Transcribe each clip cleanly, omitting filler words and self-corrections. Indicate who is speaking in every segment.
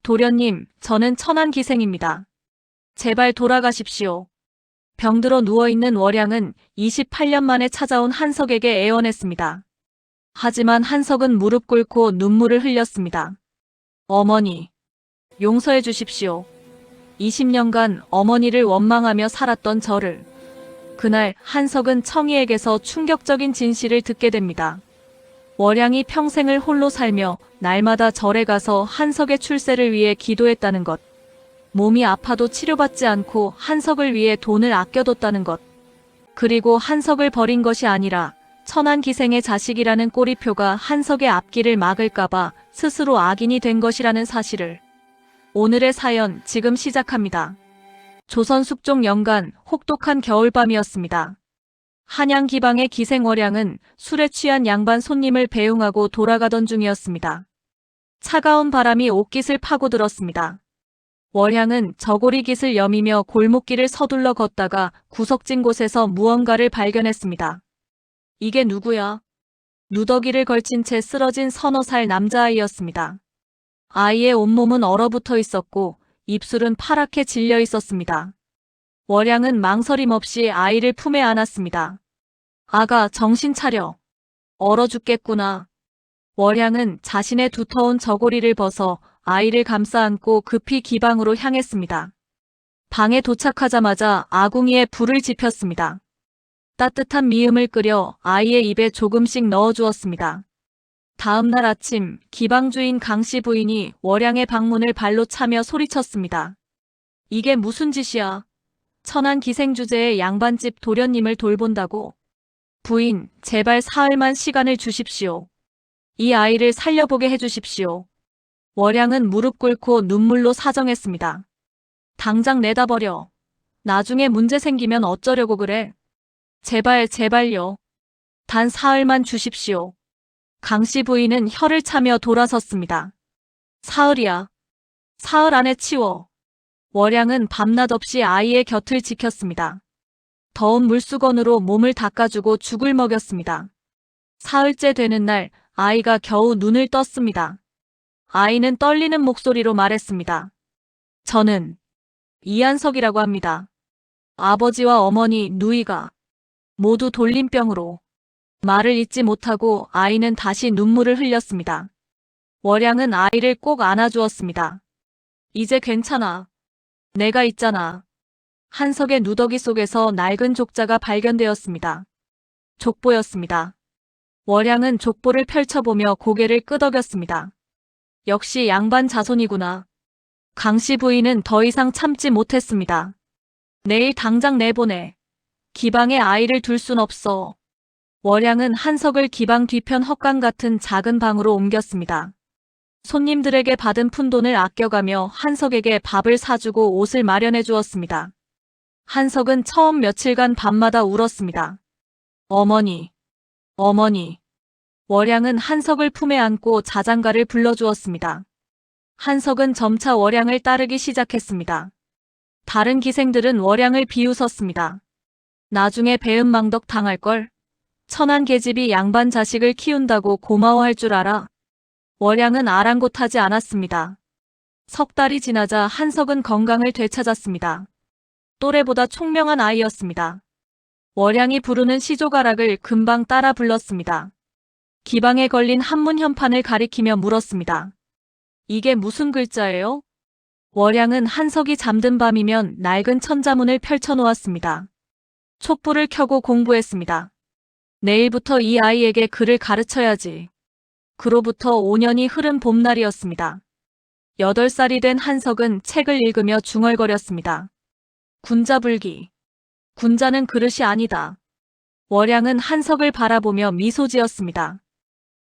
Speaker 1: 도련님, 저는 천안기생입니다. 제발 돌아가십시오. 병들어 누워있는 월양은 28년 만에 찾아온 한석에게 애원했습니다. 하지만 한석은 무릎 꿇고 눈물을 흘렸습니다. 어머니, 용서해 주십시오. 20년간 어머니를 원망하며 살았던 저를. 그날 한석은 청이에게서 충격적인 진실을 듣게 됩니다. 월양이 평생을 홀로 살며 날마다 절에 가서 한석의 출세를 위해 기도했다는 것. 몸이 아파도 치료받지 않고 한석을 위해 돈을 아껴뒀다는 것. 그리고 한석을 버린 것이 아니라 천안기생의 자식이라는 꼬리표가 한석의 앞길을 막을까봐 스스로 악인이 된 것이라는 사실을. 오늘의 사연 지금 시작합니다. 조선 숙종 연간 혹독한 겨울밤이었습니다. 한양 기방의 기생월양은 술에 취한 양반 손님을 배웅하고 돌아가던 중이었습니다. 차가운 바람이 옷깃을 파고들었습니다. 월양은 저고리 깃을 여미며 골목길을 서둘러 걷다가 구석진 곳에서 무언가를 발견했습니다. 이게 누구야? 누더기를 걸친 채 쓰러진 서너 살 남자아이였습니다. 아이의 온몸은 얼어붙어 있었고 입술은 파랗게 질려 있었습니다. 월양은 망설임 없이 아이를 품에 안았습니다. 아가, 정신 차려. 얼어 죽겠구나. 월양은 자신의 두터운 저고리를 벗어 아이를 감싸 안고 급히 기방으로 향했습니다. 방에 도착하자마자 아궁이에 불을 지폈습니다. 따뜻한 미음을 끓여 아이의 입에 조금씩 넣어주었습니다. 다음 날 아침 기방 주인 강씨 부인이 월양의 방문을 발로 차며 소리쳤습니다. 이게 무슨 짓이야? 천안 기생주제의 양반집 도련님을 돌본다고. 부인, 제발 사흘만 시간을 주십시오. 이 아이를 살려보게 해주십시오. 월양은 무릎 꿇고 눈물로 사정했습니다. 당장 내다버려. 나중에 문제 생기면 어쩌려고 그래? 제발요. 단 사흘만 주십시오. 강씨 부인은 혀를 차며 돌아섰습니다. 사흘이야. 사흘 안에 치워. 월양은 밤낮 없이 아이의 곁을 지켰습니다. 더운 물수건으로 몸을 닦아주고 죽을 먹였습니다. 사흘째 되는 날 아이가 겨우 눈을 떴습니다. 아이는 떨리는 목소리로 말했습니다. 저는 이한석이라고 합니다. 아버지와 어머니, 누이가 모두 돌림병으로. 말을 잇지 못하고 아이는 다시 눈물을 흘렸습니다. 월양은 아이를 꼭 안아주었습니다. 이제 괜찮아. 내가 있잖아. 한석의 누더기 속에서 낡은 족자가 발견되었습니다. 족보였습니다. 월양은 족보를 펼쳐보며 고개를 끄덕였습니다. 역시 양반 자손이구나. 강씨 부인은 더 이상 참지 못했습니다. 내일 당장 내보내. 기방에 아이를 둘 순 없어. 월양은 한석을 기방 뒤편 헛간 같은 작은 방으로 옮겼습니다. 손님들에게 받은 푼돈을 아껴가며 한석에게 밥을 사주고 옷을 마련해 주었습니다. 한석은 처음 며칠간 밤마다 울었습니다. 어머니, 어머니. 월양은 한석을 품에 안고 자장가를 불러주었습니다. 한석은 점차 월양을 따르기 시작했습니다. 다른 기생들은 월양을 비웃었습니다. 나중에 배은망덕 당할걸. 천안 계집이 양반 자식을 키운다고 고마워할 줄 알아. 월양은 아랑곳하지 않았습니다. 석 달이 지나자 한석은 건강을 되찾았습니다. 또래보다 총명한 아이였습니다. 월양이 부르는 시조가락을 금방 따라 불렀습니다. 기방에 걸린 한문 현판을 가리키며 물었습니다. 이게 무슨 글자예요? 월양은 한석이 잠든 밤이면 낡은 천자문을 펼쳐놓았습니다. 촛불을 켜고 공부했습니다. 내일부터 이 아이에게 글을 가르쳐야지. 그로부터 5년이 흐른 봄날이었습니다. 8살이 된 한석은 책을 읽으며 중얼거렸습니다. 군자불기. 군자는 그릇이 아니다. 월양은 한석을 바라보며 미소 지었습니다.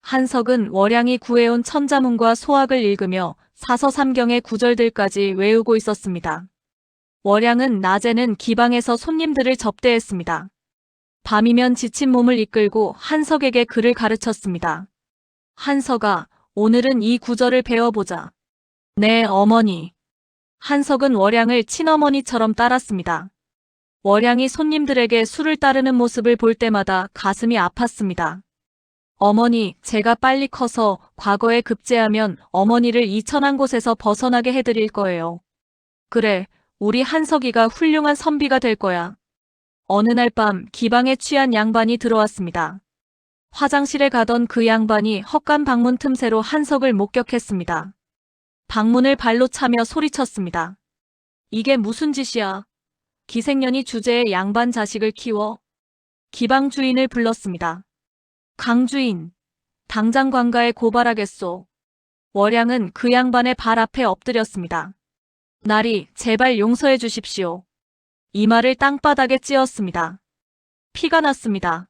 Speaker 1: 한석은 월양이 구해온 천자문과 소학을 읽으며 사서삼경의 구절들까지 외우고 있었습니다. 월양은 낮에는 기방에서 손님들을 접대했습니다. 밤이면 지친 몸을 이끌고 한석에게 글을 가르쳤습니다. 한석아, 오늘은 이 구절을 배워보자. 네, 어머니. 한석은 월양을 친어머니처럼 따랐습니다. 월양이 손님들에게 술을 따르는 모습을 볼 때마다 가슴이 아팠습니다. 어머니, 제가 빨리 커서 과거에 급제하면 어머니를 이 천한 곳에서 벗어나게 해드릴 거예요. 그래, 우리 한석이가 훌륭한 선비가 될 거야. 어느 날 밤 기방에 취한 양반이 들어왔습니다. 화장실에 가던 그 양반이 헛간 방문 틈새로 한석을 목격했습니다. 방문을 발로 차며 소리쳤습니다. 이게 무슨 짓이야? 기생년이 주제에 양반 자식을 키워? 기방 주인을 불렀습니다. 강 주인, 당장 관가에 고발하겠소. 월양은 그 양반의 발 앞에 엎드렸습니다. 나리, 제발 용서해 주십시오. 이마를 땅바닥에 찧었습니다. 피가 났습니다.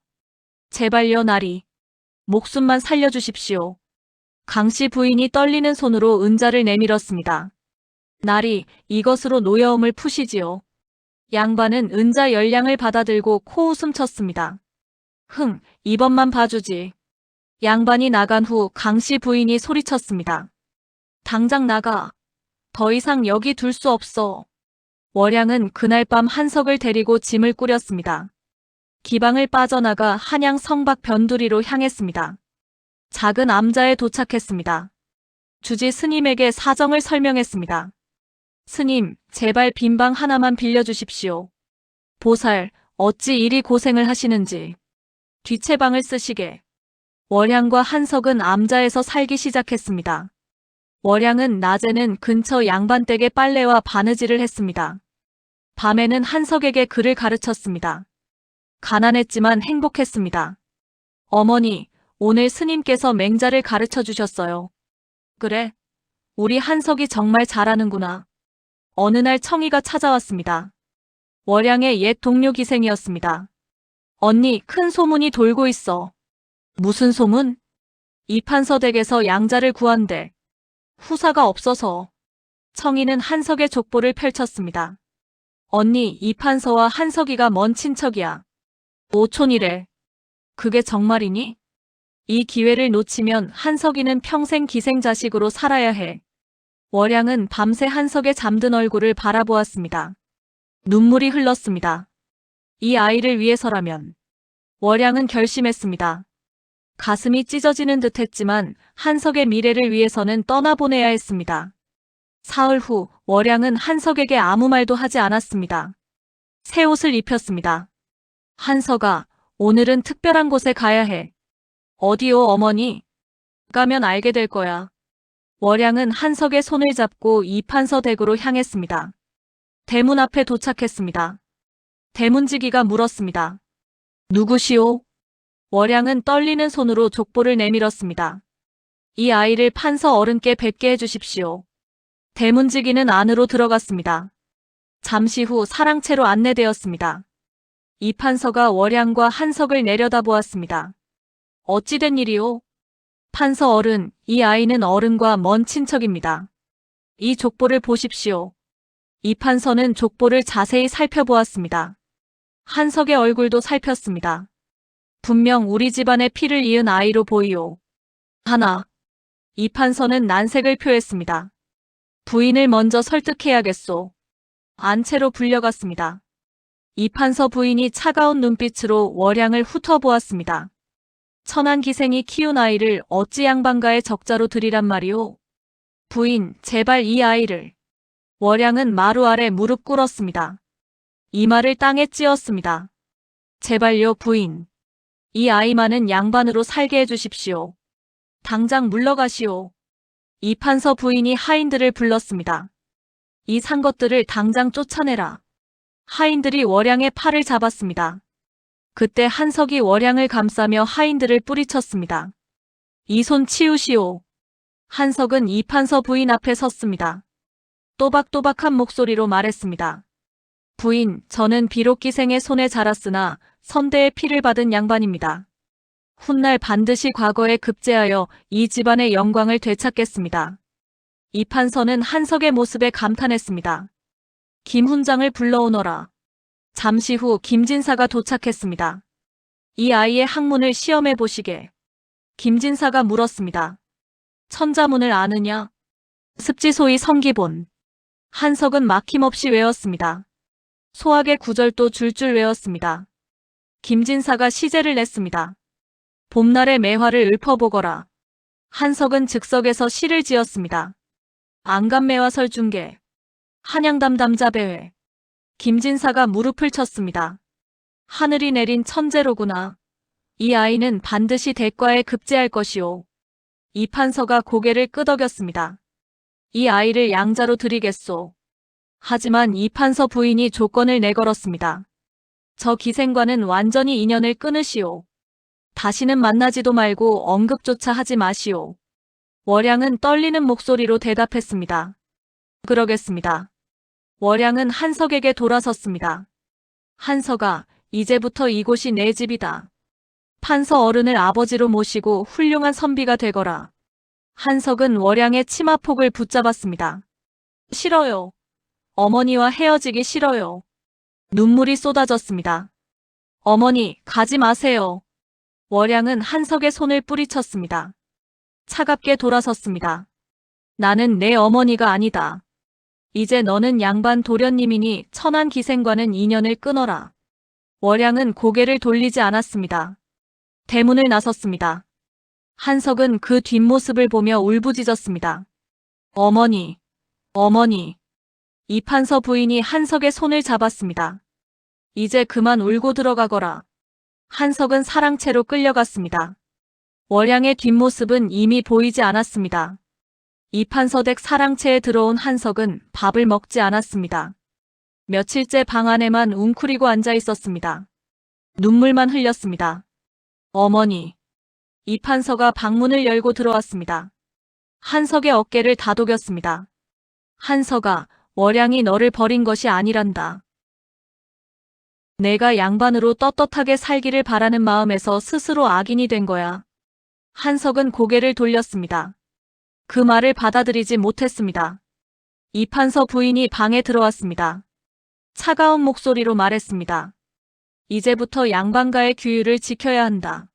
Speaker 1: 제발요, 나리. 목숨만 살려주십시오. 강씨 부인이 떨리는 손으로 은자를 내밀었습니다. 나리, 이것으로 노여움을 푸시지요. 양반은 은자 10량을 받아들고 코웃음 쳤습니다. 이번만 봐주지. 양반이 나간 후 강씨 부인이 소리쳤습니다. 당장 나가. 더 이상 여기 둘 수 없어. 월양은 그날 밤 한석을 데리고 짐을 꾸렸습니다. 기방을 빠져나가 한양 성박 변두리로 향했습니다. 작은 암자에 도착했습니다. 주지 스님에게 사정을 설명했습니다. 스님, 제발 빈방 하나만 빌려주십시오. 보살, 어찌 이리 고생을 하시는지. 뒷채방을 쓰시게. 월양과 한석은 암자에서 살기 시작했습니다. 월양은 낮에는 근처 양반댁에 빨래와 바느질을 했습니다. 밤에는 한석에게 글을 가르쳤습니다. 가난했지만 행복했습니다. 어머니, 오늘 스님께서 맹자를 가르쳐 주셨어요. 그래? 우리 한석이 정말 잘하는구나. 어느 날 청이가 찾아왔습니다. 월양의 옛 동료 기생이었습니다. 언니, 큰 소문이 돌고 있어. 무슨 소문? 이판서 댁에서 양자를 구한대. 후사가 없어서. 청이는 한석의 족보를 펼쳤습니다. 언니, 이판서와 한석이가 먼 친척이야. 오촌이래. 그게 정말이니? 이 기회를 놓치면 한석이는 평생 기생자식으로 살아야 해. 월양은 밤새 한석의 잠든 얼굴을 바라보았습니다. 눈물이 흘렀습니다. 이 아이를 위해서라면. 월양은 결심했습니다. 가슴이 찢어지는 듯 했지만 한석의 미래를 위해서는 떠나보내야 했습니다. 사흘 후 월양은 한석에게 아무 말도 하지 않았습니다. 새 옷을 입혔습니다. 한석아, 오늘은 특별한 곳에 가야 해. 어디요, 어머니? 가면 알게 될 거야. 월양은 한석의 손을 잡고 이판서 댁으로 향했습니다. 대문 앞에 도착했습니다. 대문지기가 물었습니다. 누구시오? 월양은 떨리는 손으로 족보를 내밀었습니다. 이 아이를 판서 어른께 뵙게 해주십시오. 대문지기는 안으로 들어갔습니다. 잠시 후 사랑채로 안내되었습니다. 이 판서가 월양과 한석을 내려다보았습니다. 어찌된 일이오? 판서 어른, 이 아이는 어른과 먼 친척입니다. 이 족보를 보십시오. 이 판서는 족보를 자세히 살펴보았습니다. 한석의 얼굴도 살폈습니다. 분명 우리 집안의 피를 이은 아이로 보이오. 하나. 이 판서는 난색을 표했습니다. 부인을 먼저 설득해야겠소. 안채로 불려갔습니다. 이 판서 부인이 차가운 눈빛으로 월양을 훑어보았습니다. 천한 기생이 키운 아이를 어찌 양반가의 적자로 들이란 말이오? 부인, 제발 이 아이를. 월양은 마루 아래 무릎 꿇었습니다. 이마를 땅에 찧었습니다. 제발요, 부인. 이 아이만은 양반으로 살게 해주십시오. 당장 물러가시오. 이 판서 부인이 하인들을 불렀습니다. 이 산 것들을 당장 쫓아내라. 하인들이 월양의 팔을 잡았습니다. 그때 한석이 월양을 감싸며 하인들을 뿌리쳤습니다. 이 손 치우시오. 한석은 이 판서 부인 앞에 섰습니다. 또박또박한 목소리로 말했습니다. 부인, 저는 비록 기생의 손에 자랐으나 선대의 피를 받은 양반입니다. 훗날 반드시 과거에 급제하여 이 집안의 영광을 되찾겠습니다. 이 판서는 한석의 모습에 감탄했습니다. 김훈장을 불러오너라. 잠시 후 김진사가 도착했습니다. 이 아이의 학문을 시험해 보시게. 김진사가 물었습니다. 천자문을 아느냐? 습지소위 성기본. 한석은 막힘없이 외웠습니다. 소학의 구절도 줄줄 외웠습니다. 김진사가 시제를 냈습니다. 봄날의 매화를 읊어보거라. 한석은 즉석에서 시를 지었습니다. 안간매화 설중계. 한양담 담자배회. 김진사가 무릎을 쳤습니다. 하늘이 내린 천재로구나. 이 아이는 반드시 대과에 급제할 것이오. 이판서가 고개를 끄덕였습니다. 이 아이를 양자로 드리겠소. 하지만 이판서 부인이 조건을 내걸었습니다. 저 기생과는 완전히 인연을 끊으시오. 다시는 만나지도 말고 언급조차 하지 마시오. 월양은 떨리는 목소리로 대답했습니다. 그러겠습니다. 월양은 한석에게 돌아섰습니다. 한석아, 이제부터 이곳이 내 집이다. 판서 어른을 아버지로 모시고 훌륭한 선비가 되거라. 한석은 월양의 치마폭을 붙잡았습니다. 싫어요. 어머니와 헤어지기 싫어요. 눈물이 쏟아졌습니다. 어머니, 가지 마세요. 월양은 한석의 손을 뿌리쳤습니다. 차갑게 돌아섰습니다. 나는 내 어머니가 아니다. 이제 너는 양반 도련님이니 천한 기생과는 인연을 끊어라. 월양은 고개를 돌리지 않았습니다. 대문을 나섰습니다. 한석은 그 뒷모습을 보며 울부짖었습니다. 어머니, 어머니. 이판서 부인이 한석의 손을 잡았습니다. 이제 그만 울고 들어가거라. 한석은 사랑채로 끌려갔습니다. 월양의 뒷모습은 이미 보이지 않았습니다. 이판서댁 사랑채에 들어온 한석은 밥을 먹지 않았습니다. 며칠째 방 안에만 웅크리고 앉아 있었습니다. 눈물만 흘렸습니다. 어머니. 이판서가 방문을 열고 들어왔습니다. 한석의 어깨를 다독였습니다. 한석아, 월양이 너를 버린 것이 아니란다. 내가 양반으로 떳떳하게 살기를 바라는 마음에서 스스로 악인이 된 거야. 한석은 고개를 돌렸습니다. 그 말을 받아들이지 못했습니다. 이판서 부인이 방에 들어왔습니다. 차가운 목소리로 말했습니다. 이제부터 양반가의 규율을 지켜야 한다.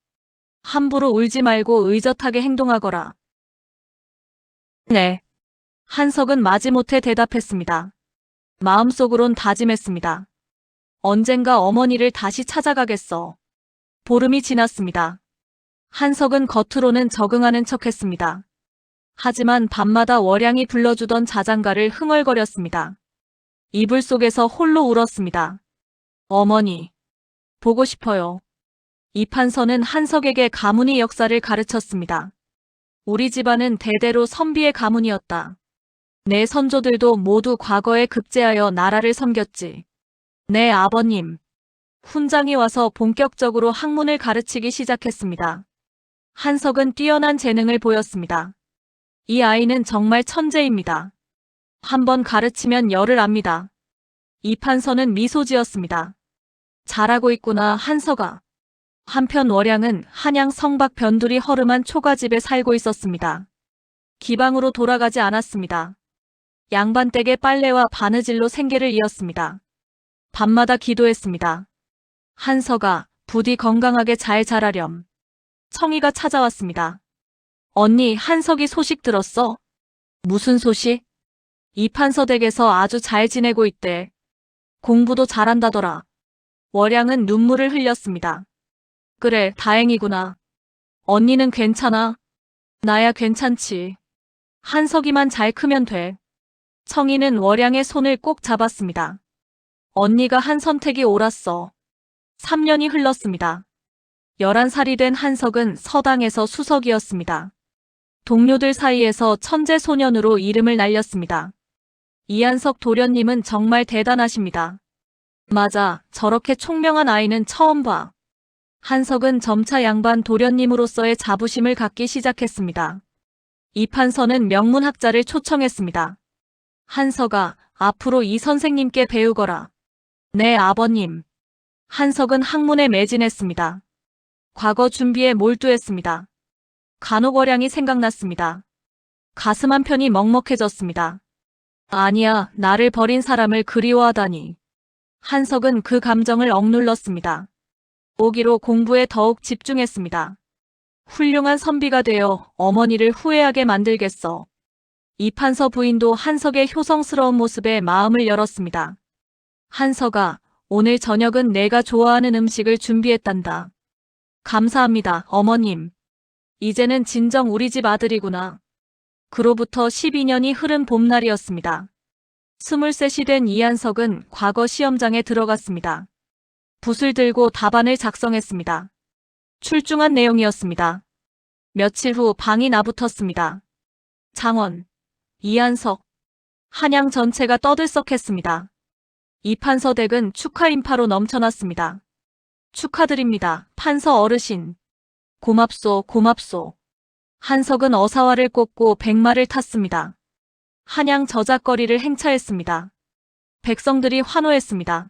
Speaker 1: 함부로 울지 말고 의젓하게 행동하거라. 네. 한석은 마지못해 대답했습니다. 마음속으론 다짐했습니다. 언젠가 어머니를 다시 찾아가겠어. 보름이 지났습니다. 한석은 겉으로는 적응하는 척했습니다. 하지만 밤마다 월양이 불러주던 자장가를 흥얼거렸습니다. 이불 속에서 홀로 울었습니다. 어머니, 보고 싶어요. 이판서는 한석에게 가문의 역사를 가르쳤습니다. 우리 집안은 대대로 선비의 가문이었다. 내 선조들도 모두 과거에 급제하여 나라를 섬겼지. 내 아버님, 훈장이 와서 본격적으로 학문을 가르치기 시작했습니다. 한석은 뛰어난 재능을 보였습니다. 이 아이는 정말 천재입니다. 한번 가르치면 열을 압니다. 이판서는 미소 지었습니다. 잘하고 있구나, 한석아. 한편 월양은 한양 성박 변두리 허름한 초가집에 살고 있었습니다. 기방으로 돌아가지 않았습니다. 양반댁의 빨래와 바느질로 생계를 이었습니다. 밤마다 기도했습니다. 한석아, 부디 건강하게 잘 자라렴. 청이가 찾아왔습니다. 언니, 한석이 소식 들었어? 무슨 소식? 이판서 댁에서 아주 잘 지내고 있대. 공부도 잘한다더라. 월양은 눈물을 흘렸습니다. 그래, 다행이구나. 언니는 괜찮아? 나야 괜찮지. 한석이만 잘 크면 돼. 청이는 월양의 손을 꼭 잡았습니다. 언니가 한 선택이 옳았어. 3년이 흘렀습니다. 11살이 된 한석은 서당에서 수석이었습니다. 동료들 사이에서 천재 소년으로 이름을 날렸습니다. 이한석 도련님은 정말 대단하십니다. 맞아, 저렇게 총명한 아이는 처음 봐. 한석은 점차 양반 도련님으로서의 자부심을 갖기 시작했습니다. 이판서는 명문학자를 초청했습니다. 한석아, 앞으로 이 선생님께 배우거라. 네, 아버님. 한석은 학문에 매진했습니다. 과거 준비에 몰두했습니다. 간혹 월양이 생각났습니다. 가슴 한편이 먹먹해졌습니다. 아니야, 나를 버린 사람을 그리워하다니. 한석은 그 감정을 억눌렀습니다. 오기로 공부에 더욱 집중했습니다. 훌륭한 선비가 되어 어머니를 후회하게 만들겠어. 이판서 부인도 한석의 효성스러운 모습에 마음을 열었습니다. 한석아, 오늘 저녁은 내가 좋아하는 음식을 준비했단다. 감사합니다, 어머님. 이제는 진정 우리 집 아들이구나. 그로부터 12년이 흐른 봄날이었습니다. 23이 된 이한석은 과거 시험장에 들어갔습니다. 붓을 들고 답안을 작성했습니다. 출중한 내용이었습니다. 며칠 후 방이 나붙었습니다. 장원, 이한석, 한양 전체가 떠들썩했습니다. 이 판서 댁은 축하 인파로 넘쳐났습니다. 축하드립니다, 판서 어르신. 고맙소, 고맙소. 한석은 어사화를 꽂고 백마를 탔습니다. 한양 저작거리를 행차했습니다. 백성들이 환호했습니다.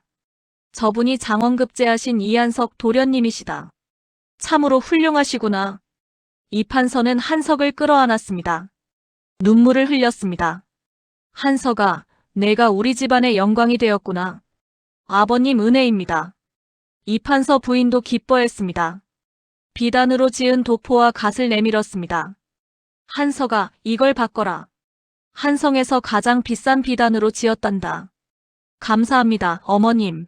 Speaker 1: 저분이 장원급제하신 이한석 도련님이시다. 참으로 훌륭하시구나. 이 판서는 한석을 끌어안았습니다. 눈물을 흘렸습니다. 한석아, 내가 우리 집안의 영광이 되었구나. 아버님 은혜입니다. 이 판서 부인도 기뻐했습니다. 비단으로 지은 도포와 갓을 내밀었습니다. 한석아, 이걸 바꿔라. 한성에서 가장 비싼 비단으로 지었단다. 감사합니다, 어머님.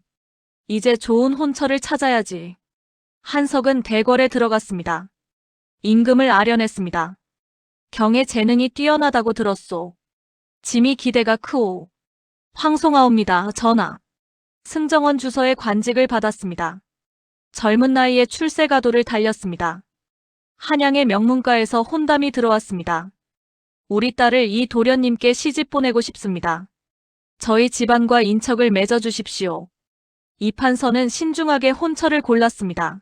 Speaker 1: 이제 좋은 혼처를 찾아야지. 한석은 대궐에 들어갔습니다. 임금을 아련했습니다. 경의 재능이 뛰어나다고 들었소. 짐이 기대가 크오. 황송하옵니다, 전하. 승정원 주서의 관직을 받았습니다. 젊은 나이에 출세가도를 달렸습니다. 한양의 명문가에서 혼담이 들어왔습니다. 우리 딸을 이 도련님께 시집 보내고 싶습니다. 저희 집안과 인척을 맺어주십시오. 이 판서는 신중하게 혼처를 골랐습니다.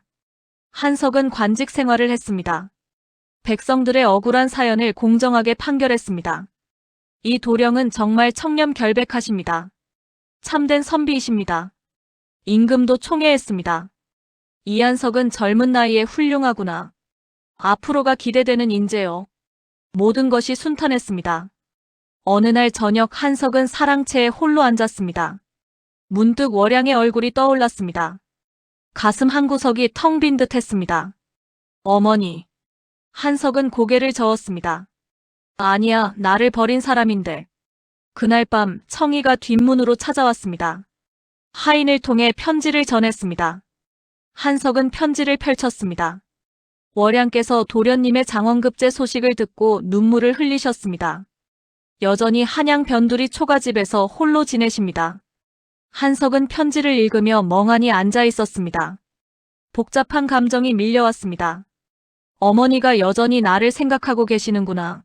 Speaker 1: 한석은 관직 생활을 했습니다. 백성들의 억울한 사연을 공정하게 판결했습니다. 이 도령은 정말 청렴결백하십니다. 참된 선비이십니다. 임금도 총애했습니다. 이한석은 젊은 나이에 훌륭하구나. 앞으로가 기대되는 인재요. 모든 것이 순탄했습니다. 어느 날 저녁 한석은 사랑채에 홀로 앉았습니다. 문득 월양의 얼굴이 떠올랐습니다. 가슴 한구석이 텅 빈 듯 했습니다. 어머니. 한석은 고개를 저었습니다. 아니야, 나를 버린 사람인데. 그날 밤 청이가 뒷문으로 찾아왔습니다. 하인을 통해 편지를 전했습니다. 한석은 편지를 펼쳤습니다. 월양께서 도련님의 장원급제 소식을 듣고 눈물을 흘리셨습니다. 여전히 한양 변두리 초가집에서 홀로 지내십니다. 한석은 편지를 읽으며 멍하니 앉아 있었습니다. 복잡한 감정이 밀려왔습니다. 어머니가 여전히 나를 생각하고 계시는구나.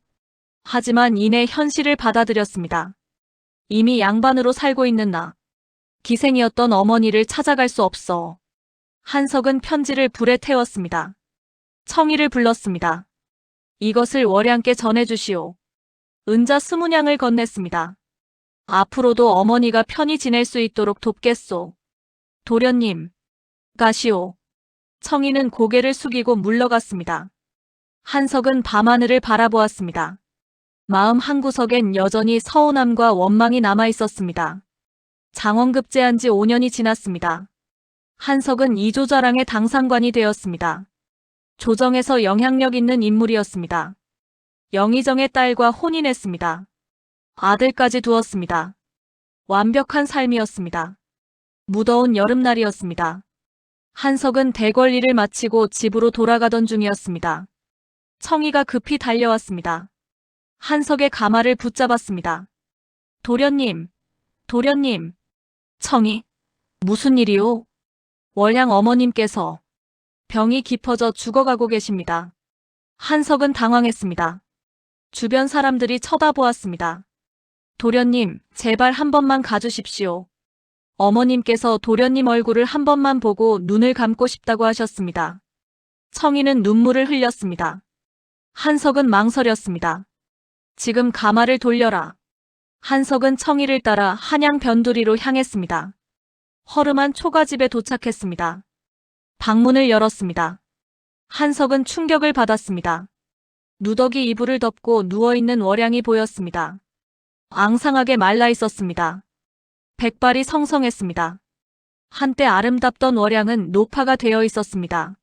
Speaker 1: 하지만 이내 현실을 받아들였습니다. 이미 양반으로 살고 있는 나. 기생이었던 어머니를 찾아갈 수 없어. 한석은 편지를 불에 태웠습니다. 청이를 불렀습니다. 이것을 월양께 전해주시오. 은자 20냥을 건넸습니다. 앞으로도 어머니가 편히 지낼 수 있도록 돕겠소. 도련님, 가시오. 청이는 고개를 숙이고 물러갔습니다. 한석은 밤하늘을 바라보았습니다. 마음 한구석엔 여전히 서운함과 원망이 남아 있었습니다. 장원급제한 지 5년이 지났습니다. 한석은 이조자랑의 당상관이 되었습니다. 조정에서 영향력 있는 인물이었습니다. 영의정의 딸과 혼인했습니다. 아들까지 두었습니다. 완벽한 삶이었습니다. 무더운 여름날이었습니다. 한석은 대궐 일을 마치고 집으로 돌아가던 중이었습니다. 청이가 급히 달려왔습니다. 한석의 가마를 붙잡았습니다. 도련님, 도련님. 청이, 무슨 일이오? 월양 어머님께서 병이 깊어져 죽어가고 계십니다. 한석은 당황했습니다. 주변 사람들이 쳐다보았습니다. 도련님, 제발 한 번만 가주십시오. 어머님께서 도련님 얼굴을 한 번만 보고 눈을 감고 싶다고 하셨습니다. 청이는 눈물을 흘렸습니다. 한석은 망설였습니다. 지금 가마를 돌려라. 한석은 청이를 따라 한양 변두리로 향했습니다. 허름한 초가집에 도착했습니다. 방문을 열었습니다. 한석은 충격을 받았습니다. 누더기 이불을 덮고 누워있는 월양이 보였습니다. 앙상하게 말라 있었습니다. 백발이 성성했습니다. 한때 아름답던 월양은 노파가 되어 있었습니다.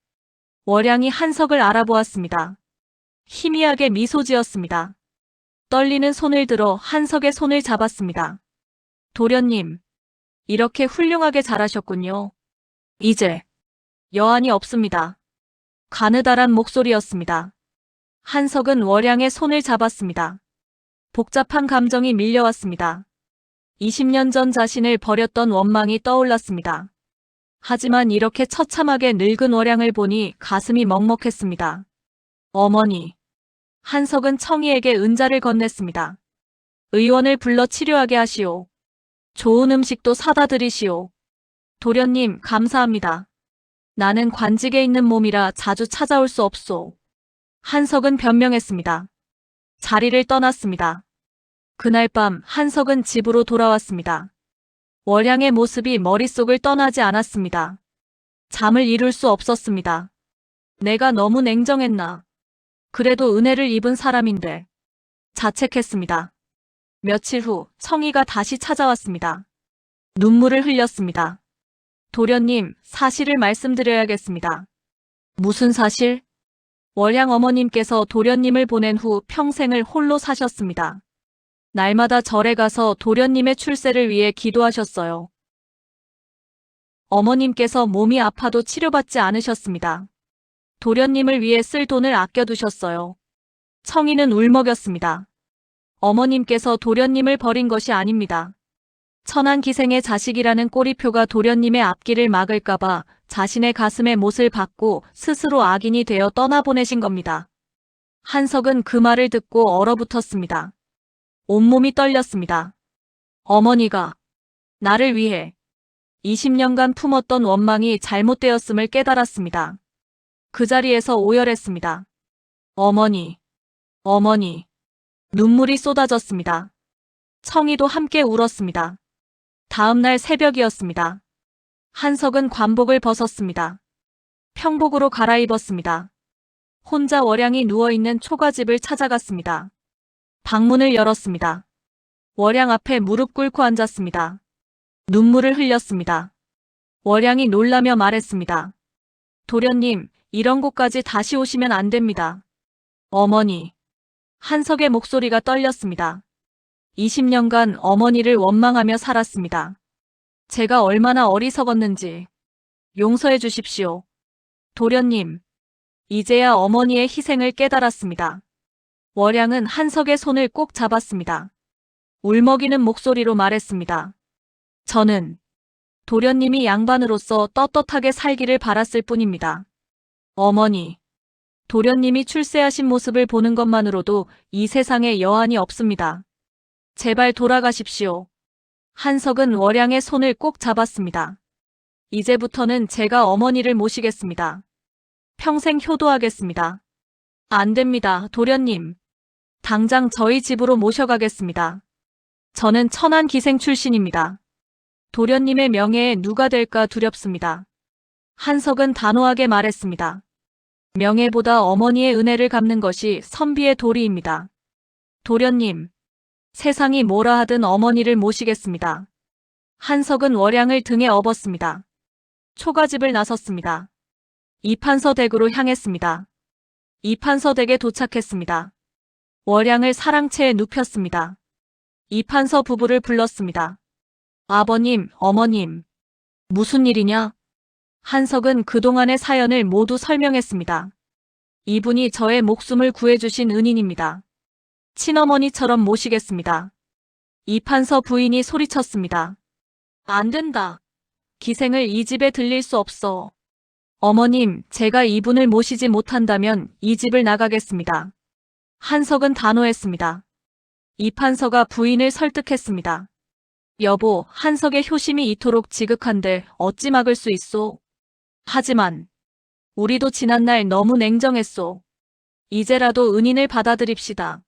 Speaker 1: 월양이 한석을 알아보았습니다. 희미하게 미소 지었습니다. 떨리는 손을 들어 한석의 손을 잡았습니다. 도련님, 이렇게 훌륭하게 잘하셨군요. 이제 여한이 없습니다. 가느다란 목소리였습니다. 한석은 월양의 손을 잡았습니다. 복잡한 감정이 밀려왔습니다. 20년 전 자신을 버렸던 원망이 떠올랐습니다. 하지만 이렇게 처참하게 늙은 월양을 보니 가슴이 먹먹했습니다. 어머니. 한석은 청이에게 은자를 건넸습니다. 의원을 불러 치료하게 하시오. 좋은 음식도 사다 드리시오. 도련님, 감사합니다. 나는 관직에 있는 몸이라 자주 찾아올 수 없소. 한석은 변명했습니다. 자리를 떠났습니다. 그날 밤 한석은 집으로 돌아왔습니다. 월양의 모습이 머릿속을 떠나지 않았습니다. 잠을 이룰 수 없었습니다. 내가 너무 냉정했나. 그래도 은혜를 입은 사람인데. 자책했습니다. 며칠 후 청이가 다시 찾아왔습니다. 눈물을 흘렸습니다. 도련님, 사실을 말씀드려야겠습니다. 무슨 사실? 월양 어머님께서 도련님을 보낸 후 평생을 홀로 사셨습니다. 날마다 절에 가서 도련님의 출세를 위해 기도하셨어요. 어머님께서 몸이 아파도 치료받지 않으셨습니다. 도련님을 위해 쓸 돈을 아껴두셨어요. 청이는 울먹였습니다. 어머님께서 도련님을 버린 것이 아닙니다. 천안기생의 자식이라는 꼬리표가 도련님의 앞길을 막을까봐 자신의 가슴에 못을 박고 스스로 악인이 되어 떠나보내신 겁니다. 한석은 그 말을 듣고 얼어붙었습니다. 온몸이 떨렸습니다. 어머니가 나를 위해 20년간 품었던 원망이 잘못되었음을 깨달았습니다. 그 자리에서 오열했습니다. 어머니, 어머니. 눈물이 쏟아졌습니다. 청이도 함께 울었습니다. 다음 날 새벽이었습니다. 한석은 관복을 벗었습니다. 평복으로 갈아입었습니다. 혼자 월양이 누워있는 초가집을 찾아갔습니다. 방문을 열었습니다. 월양 앞에 무릎 꿇고 앉았습니다. 눈물을 흘렸습니다. 월양이 놀라며 말했습니다. 도련님, 이런 곳까지 다시 오시면 안 됩니다. 어머니. 한석의 목소리가 떨렸습니다. 20년간 어머니를 원망하며 살았습니다. 제가 얼마나 어리석었는지 용서해 주십시오. 도련님, 이제야 어머니의 희생을 깨달았습니다. 월양은 한석의 손을 꼭 잡았습니다. 울먹이는 목소리로 말했습니다. 저는 도련님이 양반으로서 떳떳하게 살기를 바랐을 뿐입니다. 어머니, 도련님이 출세하신 모습을 보는 것만으로도 이 세상에 여한이 없습니다. 제발 돌아가십시오. 한석은 월양의 손을 꼭 잡았습니다. 이제부터는 제가 어머니를 모시겠습니다. 평생 효도하겠습니다. 안 됩니다, 도련님. 당장 저희 집으로 모셔가겠습니다. 저는 천안기생 출신입니다. 도련님의 명예에 누가 될까 두렵습니다. 한석은 단호하게 말했습니다. 명예보다 어머니의 은혜를 갚는 것이 선비의 도리입니다. 도련님, 세상이 뭐라 하든 어머니를 모시겠습니다. 한석은 월양을 등에 업었습니다. 초가집을 나섰습니다. 이판서 댁으로 향했습니다. 이판서 댁에 도착했습니다. 월양을 사랑채에 눕혔습니다. 이판서 부부를 불렀습니다. 아버님, 어머님, 무슨 일이냐? 한석은 그동안의 사연을 모두 설명했습니다. 이분이 저의 목숨을 구해주신 은인입니다. 친어머니처럼 모시겠습니다. 이판서 부인이 소리쳤습니다. 안 된다. 기생을 이 집에 들릴 수 없어. 어머님, 제가 이분을 모시지 못한다면 이 집을 나가겠습니다. 한석은 단호했습니다. 이판서가 부인을 설득했습니다. 여보, 한석의 효심이 이토록 지극한데 어찌 막을 수 있소? 하지만 우리도 지난날 너무 냉정했소. 이제라도 은인을 받아들입시다.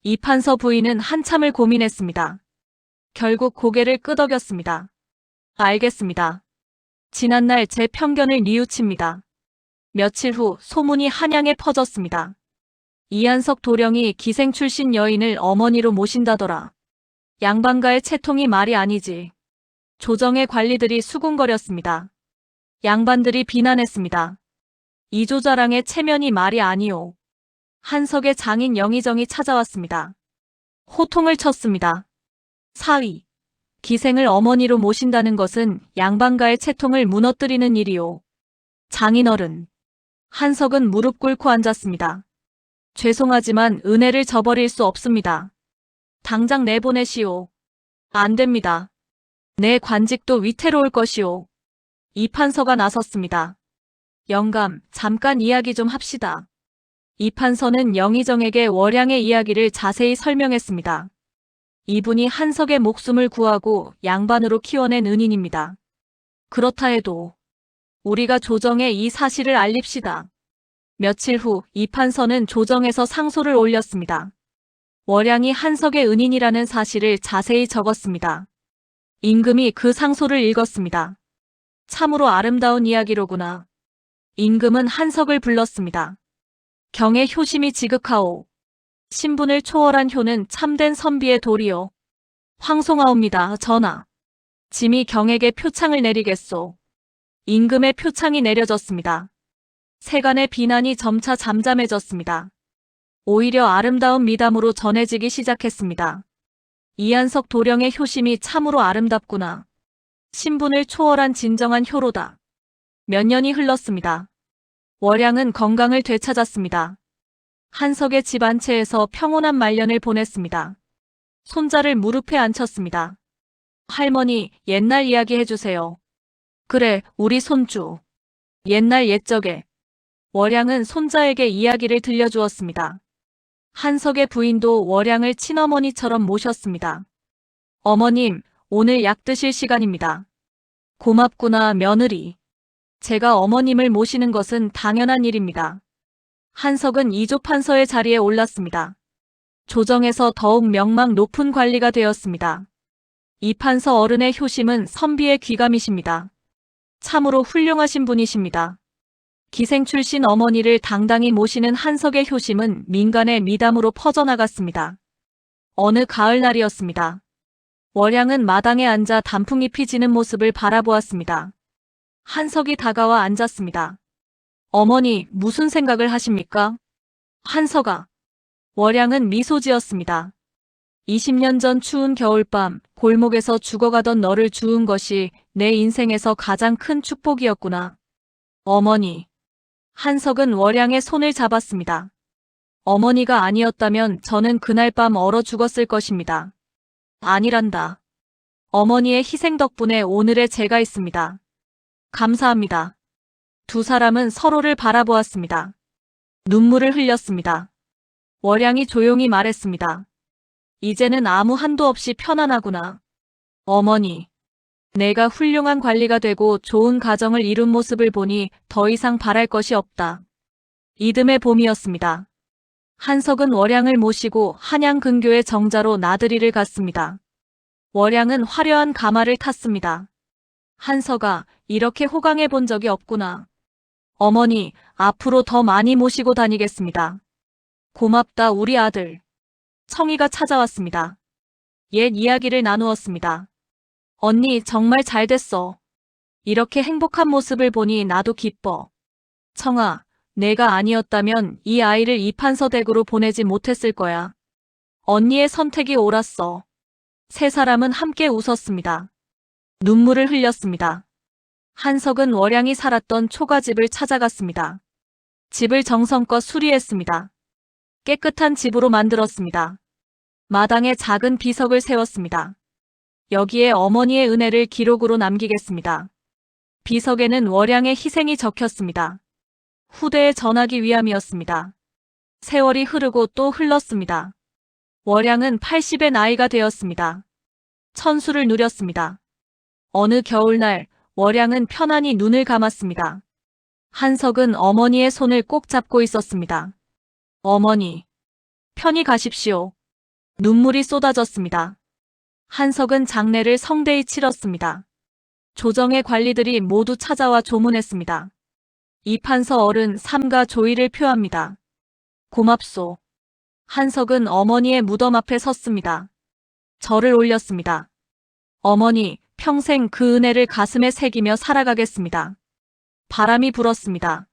Speaker 1: 이판서 부인은 한참을 고민했습니다. 결국 고개를 끄덕였습니다. 알겠습니다. 지난날 제 편견을 뉘우칩니다. 며칠 후 소문이 한양에 퍼졌습니다. 이한석 도령이 기생 출신 여인을 어머니로 모신다더라. 양반가의 채통이 말이 아니지. 조정의 관리들이 수군거렸습니다. 양반들이 비난했습니다. 이조자랑의 체면이 말이 아니오. 한석의 장인 영의정이 찾아왔습니다. 호통을 쳤습니다. 사위, 기생을 어머니로 모신다는 것은 양반가의 채통을 무너뜨리는 일이오. 장인어른, 한석은 무릎 꿇고 앉았습니다. 죄송하지만 은혜를 저버릴 수 없습니다. 당장 내보내시오. 안 됩니다. 내 관직도 위태로울 것이오. 이판서가 나섰습니다. 영감, 잠깐 이야기 좀 합시다. 이판서는 영의정에게 월양의 이야기를 자세히 설명했습니다. 이분이 한석의 목숨을 구하고 양반으로 키워낸 은인입니다. 그렇다 해도 우리가 조정에 이 사실을 알립시다. 며칠 후 이판서는 조정에서 상소를 올렸습니다. 월양이 한석의 은인이라는 사실을 자세히 적었습니다. 임금이 그 상소를 읽었습니다. 참으로 아름다운 이야기로구나. 임금은 한석을 불렀습니다. 경의 효심이 지극하오. 신분을 초월한 효는 참된 선비의 도리요. 황송하옵니다, 전하. 짐이 경에게 표창을 내리겠소. 임금의 표창이 내려졌습니다. 세간의 비난이 점차 잠잠해졌습니다. 오히려 아름다운 미담으로 전해지기 시작했습니다. 이한석 도령의 효심이 참으로 아름답구나. 신분을 초월한 진정한 효로다. 몇 년이 흘렀습니다. 월양은 건강을 되찾았습니다. 한석의 집 안채에서 평온한 말년을 보냈습니다. 손자를 무릎에 앉혔습니다. 할머니, 옛날 이야기 해주세요. 그래, 우리 손주. 옛날 옛적에. 월양은 손자에게 이야기를 들려주었습니다. 한석의 부인도 월양을 친어머니처럼 모셨습니다. 어머님, 오늘 약 드실 시간입니다. 고맙구나, 며느리. 제가 어머님을 모시는 것은 당연한 일입니다. 한석은 이조판서의 자리에 올랐습니다. 조정에서 더욱 명망 높은 관리가 되었습니다. 이판서 어른의 효심은 선비의 귀감이십니다. 참으로 훌륭하신 분이십니다. 기생 출신 어머니를 당당히 모시는 한석의 효심은 민간의 미담으로 퍼져나갔습니다. 어느 가을날이었습니다. 월양은 마당에 앉아 단풍잎이 지는 모습을 바라보았습니다. 한석이 다가와 앉았습니다. 어머니, 무슨 생각을 하십니까? 한석아. 월양은 미소 지었습니다. 20년 전 추운 겨울밤 골목에서 죽어가던 너를 주운 것이 내 인생에서 가장 큰 축복이었구나. 어머니. 한석은 월양의 손을 잡았습니다. 어머니가 아니었다면 저는 그날 밤 얼어 죽었을 것입니다. 아니란다. 어머니의 희생 덕분에 오늘의 제가 있습니다. 감사합니다. 두 사람은 서로를 바라보았습니다. 눈물을 흘렸습니다. 월양이 조용히 말했습니다. 이제는 아무 한도 없이 편안하구나. 어머니. 내가 훌륭한 관리가 되고 좋은 가정을 이룬 모습을 보니 더 이상 바랄 것이 없다. 이듬해 봄이었습니다. 한석은 월양을 모시고 한양 근교의 정자로 나들이를 갔습니다. 월양은 화려한 가마를 탔습니다. 한석아, 이렇게 호강해 본 적이 없구나. 어머니, 앞으로 더 많이 모시고 다니겠습니다. 고맙다, 우리 아들. 청이가 찾아왔습니다. 옛 이야기를 나누었습니다. 언니, 정말 잘 됐어. 이렇게 행복한 모습을 보니 나도 기뻐. 청아, 내가 아니었다면 이 아이를 이판서 댁으로 보내지 못했을 거야. 언니의 선택이 옳았어. 세 사람은 함께 웃었습니다. 눈물을 흘렸습니다. 한석은 월양이 살았던 초가집을 찾아갔습니다. 집을 정성껏 수리했습니다. 깨끗한 집으로 만들었습니다. 마당에 작은 비석을 세웠습니다. 여기에 어머니의 은혜를 기록으로 남기겠습니다. 비석에는 월양의 희생이 적혔습니다. 후대에 전하기 위함이었습니다. 세월이 흐르고 또 흘렀습니다. 월양은 80의 나이가 되었습니다. 천수를 누렸습니다. 어느 겨울날 월양은 편안히 눈을 감았습니다. 한석은 어머니의 손을 꼭 잡고 있었습니다. 어머니, 편히 가십시오. 눈물이 쏟아졌습니다. 한석은 장례를 성대히 치렀습니다. 조정의 관리들이 모두 찾아와 조문했습니다. 이판서 어른 삼가 조의를 표합니다. 고맙소. 한석은 어머니의 무덤 앞에 섰습니다. 절을 올렸습니다. 어머니, 평생 그 은혜를 가슴에 새기며 살아가겠습니다. 바람이 불었습니다.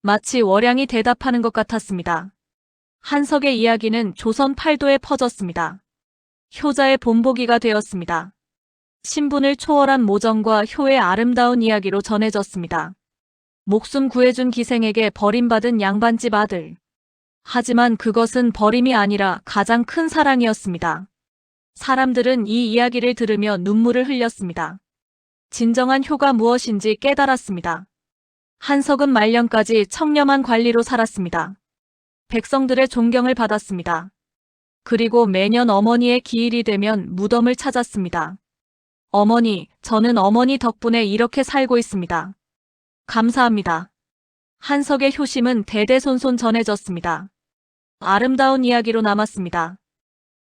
Speaker 1: 마치 월양이 대답하는 것 같았습니다. 한석의 이야기는 조선 팔도에 퍼졌습니다. 효자의 본보기가 되었습니다. 신분을 초월한 모정과 효의 아름다운 이야기로 전해졌습니다. 목숨 구해준 기생에게 버림받은 양반집 아들. 하지만 그것은 버림이 아니라 가장 큰 사랑이었습니다. 사람들은 이 이야기를 들으며 눈물을 흘렸습니다. 진정한 효가 무엇인지 깨달았습니다. 한석은 말년까지 청렴한 관리로 살았습니다. 백성들의 존경을 받았습니다. 그리고 매년 어머니의 기일이 되면 무덤을 찾았습니다. 어머니, 저는 어머니 덕분에 이렇게 살고 있습니다. 감사합니다. 한석의 효심은 대대손손 전해졌습니다. 아름다운 이야기로 남았습니다.